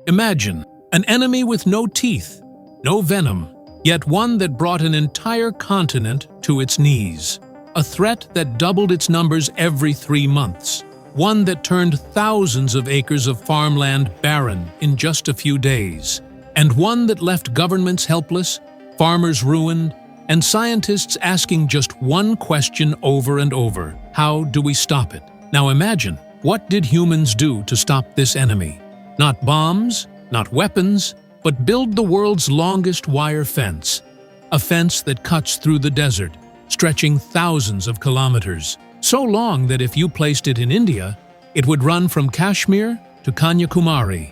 Imagine an enemy with no teeth, no venom, yet one that brought an entire continent to its knees. A threat that doubled its numbers every 3 months. One that turned thousands of acres of farmland barren in just a few days. And one that left governments helpless, farmers ruined, and scientists asking just one question over and over: how do we stop it? Now imagine, what did humans do to stop this enemy? Not bombs, not weapons, but build the world's longest wire fence. A fence that cuts through the desert, stretching thousands of kilometers. So long that if you placed it in India, it would run from Kashmir to Kanyakumari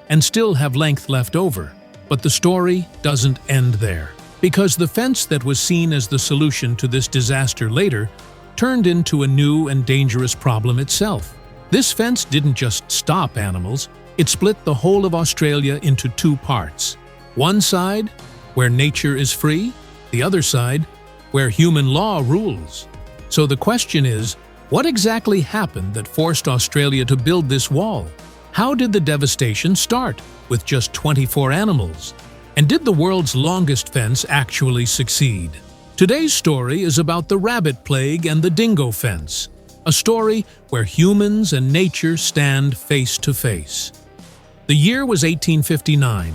and still have length left over. But the story doesn't end there, because the fence that was seen as the solution to this disaster later turned into a new and dangerous problem itself. This fence didn't just stop animals, it split the whole of Australia into 2 parts. One side, where nature is free, the other side, where human law rules. So the question is, what exactly happened that forced Australia to build this wall? How did the devastation start with just 24 animals? And did the world's longest fence actually succeed? Today's story is about the rabbit plague and the Dingo Fence, a story where humans and nature stand face to face. The year was 1859,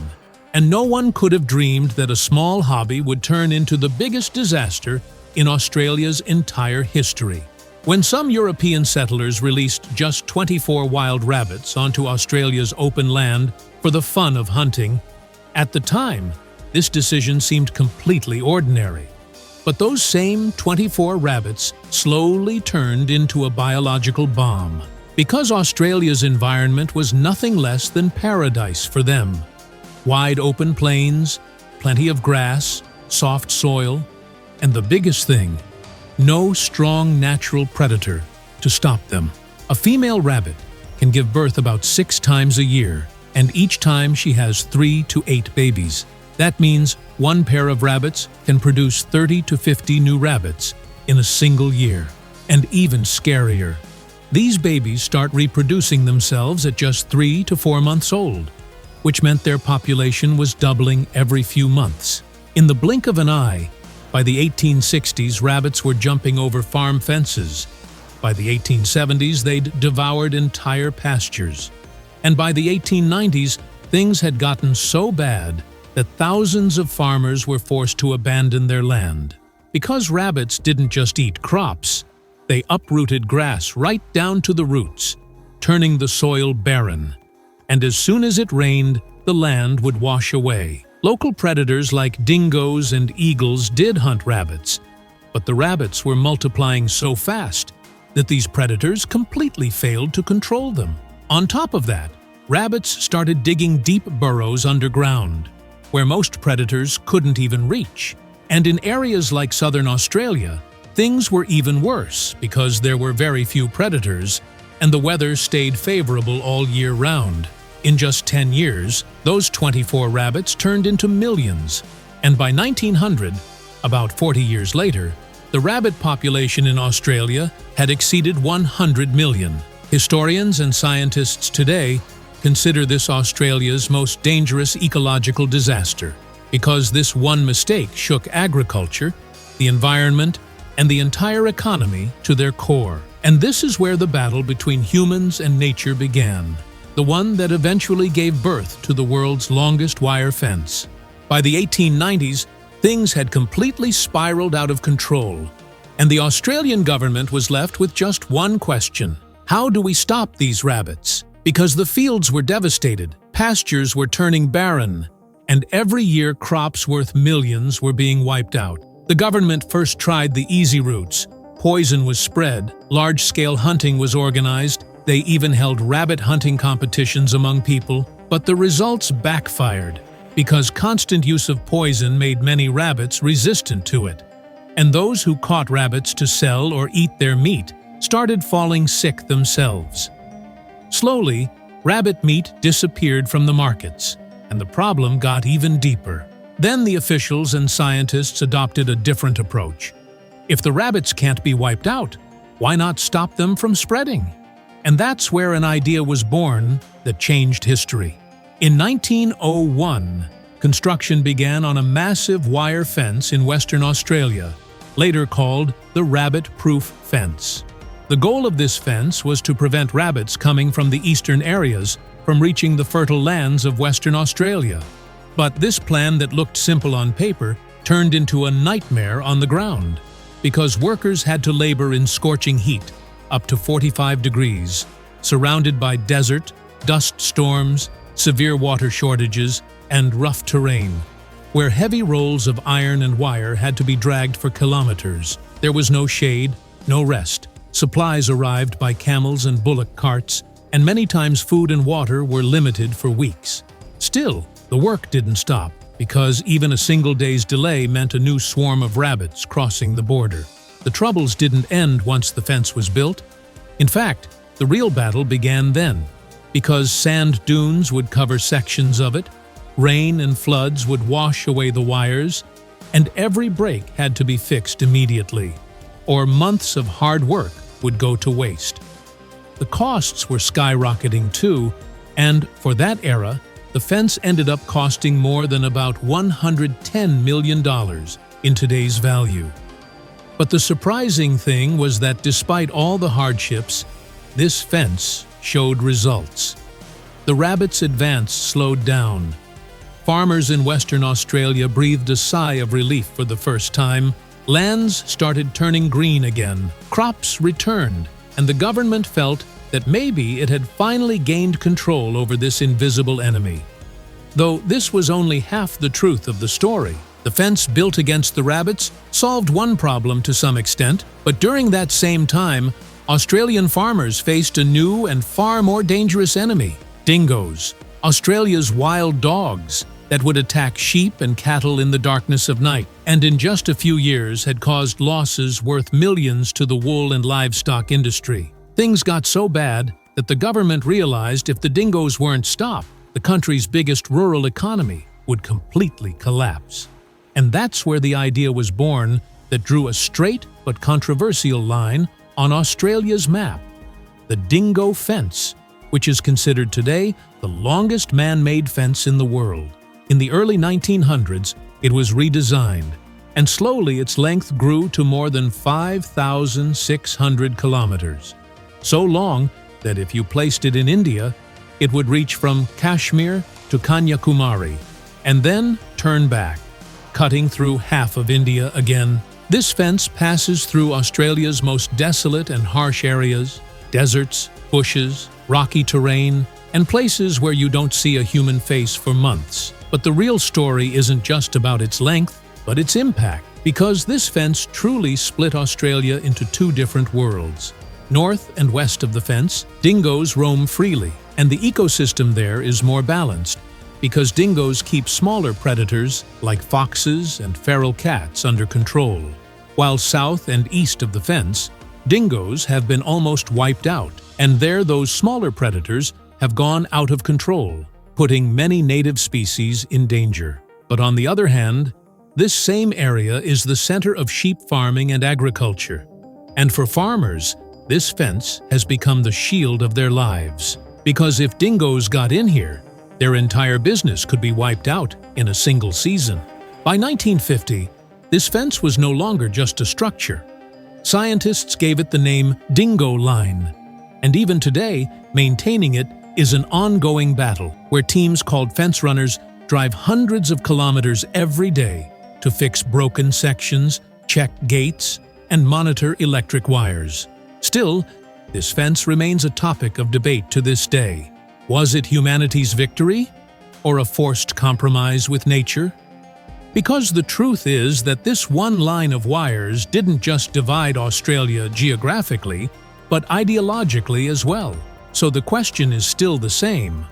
and no one could have dreamed that a small hobby would turn into the biggest disaster in Australia's entire history. When some European settlers released just 24 wild rabbits onto Australia's open land for the fun of hunting, at the time, this decision seemed completely ordinary. But those same 24 rabbits slowly turned into a biological bomb, because Australia's environment was nothing less than paradise for them. Wide open plains, plenty of grass, soft soil, and the biggest thing, no strong natural predator to stop them. A female rabbit can give birth about 6 times a year, and each time she has 3 to 8 babies. That means one pair of rabbits can produce 30 to 50 new rabbits in a single year. And even scarier, these babies start reproducing themselves at just 3 to 4 months old, which meant their population was doubling every few months. In the blink of an eye, by the 1860s, rabbits were jumping over farm fences. By the 1870s, they'd devoured entire pastures. And by the 1890s, things had gotten so bad that thousands of farmers were forced to abandon their land. Because rabbits didn't just eat crops, they uprooted grass right down to the roots, turning the soil barren. And as soon as it rained, the land would wash away. Local predators like dingoes and eagles did hunt rabbits, but the rabbits were multiplying so fast that these predators completely failed to control them. On top of that, rabbits started digging deep burrows underground, where most predators couldn't even reach. And in areas like southern Australia, things were even worse because there were very few predators and the weather stayed favorable all year round. In just 10 years, those 24 rabbits turned into millions, and by 1900, about 40 years later, the rabbit population in Australia had exceeded 100 million. Historians and scientists today consider this Australia's most dangerous ecological disaster, because this one mistake shook agriculture, the environment, and the entire economy to their core. And this is where the battle between humans and nature began, the one that eventually gave birth to the world's longest wire fence. By the 1890s, things had completely spiraled out of control, and the Australian government was left with just one question: how do we stop these rabbits? Because the fields were devastated, pastures were turning barren, and every year crops worth millions were being wiped out. The government first tried the easy routes. Poison was spread, large-scale hunting was organized, they even held rabbit hunting competitions among people, but the results backfired because constant use of poison made many rabbits resistant to it. And those who caught rabbits to sell or eat their meat started falling sick themselves. Slowly, rabbit meat disappeared from the markets, and the problem got even deeper. Then the officials and scientists adopted a different approach. If the rabbits can't be wiped out, why not stop them from spreading? And that's where an idea was born that changed history. In 1901, construction began on a massive wire fence in Western Australia, later called the rabbit-proof fence. The goal of this fence was to prevent rabbits coming from the eastern areas from reaching the fertile lands of Western Australia. But this plan that looked simple on paper turned into a nightmare on the ground, because workers had to labor in scorching heat, up to 45 degrees, surrounded by desert, dust storms, severe water shortages, and rough terrain, where heavy rolls of iron and wire had to be dragged for kilometers. There was no shade, no rest. Supplies arrived by camels and bullock carts, and many times food and water were limited for weeks. Still, the work didn't stop, because even a single day's delay meant a new swarm of rabbits crossing the border. The troubles didn't end once the fence was built. In fact, the real battle began then, because sand dunes would cover sections of it, rain and floods would wash away the wires, and every break had to be fixed immediately, or months of hard work would go to waste. The costs were skyrocketing too, and for that era, the fence ended up costing more than about $110 million in today's value. But the surprising thing was that despite all the hardships, this fence showed results. The rabbits' advance slowed down. Farmers in Western Australia breathed a sigh of relief for the first time. Lands started turning green again, crops returned, and the government felt that maybe it had finally gained control over this invisible enemy. Though this was only half the truth of the story. The fence built against the rabbits solved one problem to some extent, but during that same time, Australian farmers faced a new and far more dangerous enemy: dingoes, Australia's wild dogs that would attack sheep and cattle in the darkness of night, and in just a few years had caused losses worth millions to the wool and livestock industry. Things got so bad that the government realized if the dingoes weren't stopped, the country's biggest rural economy would completely collapse. And that's where the idea was born that drew a straight but controversial line on Australia's map: the Dingo Fence, which is considered today the longest man-made fence in the world. In the early 1900s, it was redesigned, and slowly its length grew to more than 5,600 kilometers. So long that if you placed it in India, it would reach from Kashmir to Kanyakumari, and then turn back, cutting through half of India again. This fence passes through Australia's most desolate and harsh areas: deserts, bushes, rocky terrain, and places where you don't see a human face for months. But the real story isn't just about its length, but its impact, because this fence truly split Australia into two different worlds. North and west of the fence, dingoes roam freely, and the ecosystem there is more balanced, because dingoes keep smaller predators like foxes and feral cats under control. While south and east of the fence, dingoes have been almost wiped out, and there those smaller predators have gone out of control, putting many native species in danger. But on the other hand, this same area is the center of sheep farming and agriculture. And for farmers, this fence has become the shield of their lives. Because if dingoes got in here, their entire business could be wiped out in a single season. By 1950, this fence was no longer just a structure. Scientists gave it the name Dingo Line. And even today, maintaining it is an ongoing battle where teams called fence runners drive hundreds of kilometers every day to fix broken sections, check gates, and monitor electric wires. Still, this fence remains a topic of debate to this day. Was it humanity's victory, or a forced compromise with nature? Because the truth is that this one line of wires didn't just divide Australia geographically, but ideologically as well. So the question is still the same.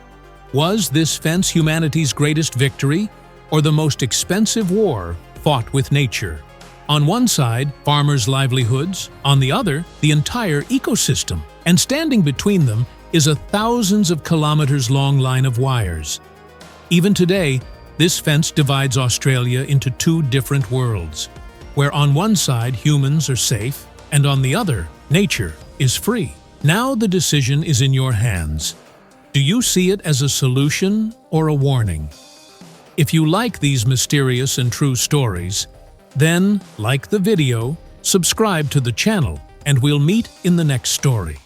Was this fence humanity's greatest victory, or the most expensive war fought with nature? On one side, farmers' livelihoods; on the other, the entire ecosystem. And standing between them is a thousands of kilometers long line of wires. Even today, this fence divides Australia into two different worlds, where on one side humans are safe, and on the other, nature is free. Now the decision is in your hands. Do you see it as a solution or a warning? If you like these mysterious and true stories, then like the video, subscribe to the channel, and we'll meet in the next story.